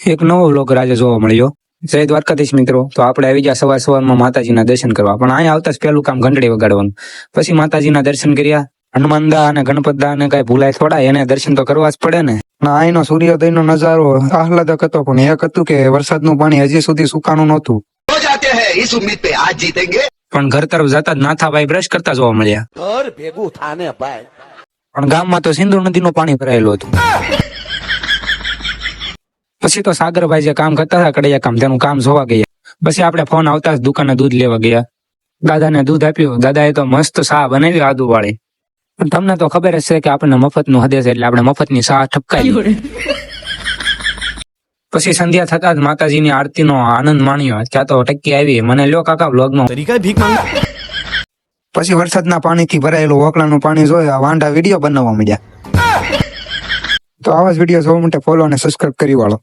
એક નવો વ્લોગ આજે જોવા મળ્યો। જય દ્વારકાધીશ મિત્રો। તો આપણે આવી ગયા સવારમાં માતાજીના દર્શન કરવા, પણ અહીંયા આવતા જ પહેલું કામ ઘંટડી વગાડવાનું। પછી માતાજીના દર્શન કર્યા। હનુમાનદા અને ગણપતદા ને કઈ ભૂલાય થોડા, એને દર્શન તો કરવા જ પડે ને। અહીંનો સૂર્યોદયનો નજારો આહલાદક હતો, પણ એક હતું કે વરસાદનું પાણી હજી સુધી સુકાણું નહોતું। પણ ઘર તરફ જતા જ નાથાભાઈ બ્રશ કરતા જોવા મળ્યા। ઘર ભેગું થાને ભાઈ। પણ ગામમાં તો સિંધુ નદીનું પાણી ભરાયેલું હતું। પછી તો સાગરભાઈ જે કામ કરતા હતા કડિયા કામ, તેનું કામ જોવા ગયા। પછી આપણે ફોન આવતા જ દુકાને દૂધ લેવા ગયા। દાદાને દૂધ આપ્યું। દાદાએ તો મસ્ત ચા બનાવી આદુ વાળી। પણ તમને તો ખબર જ છે કે આપણને મફતનું હદે છે, એટલે આપણે મફતની ચા ઠપકાઈ। પછી સંધ્યા થતા જ માતાજીની આરતીનો આનંદ માણ્યો। ત્યાં તો ટકી આવી, મને લ્યો કાકા વ્લોગમાં। પછી વરસાદના પાણીથી ભરાયેલું વોકલાનું પાણી જોયા, વાંઢા વિડીયો બનાવવા માંડ્યા। તો આવા જ વિડીયો જોવા માટે ફોલો અને સબસ્ક્રાઇબ કરી વાળો।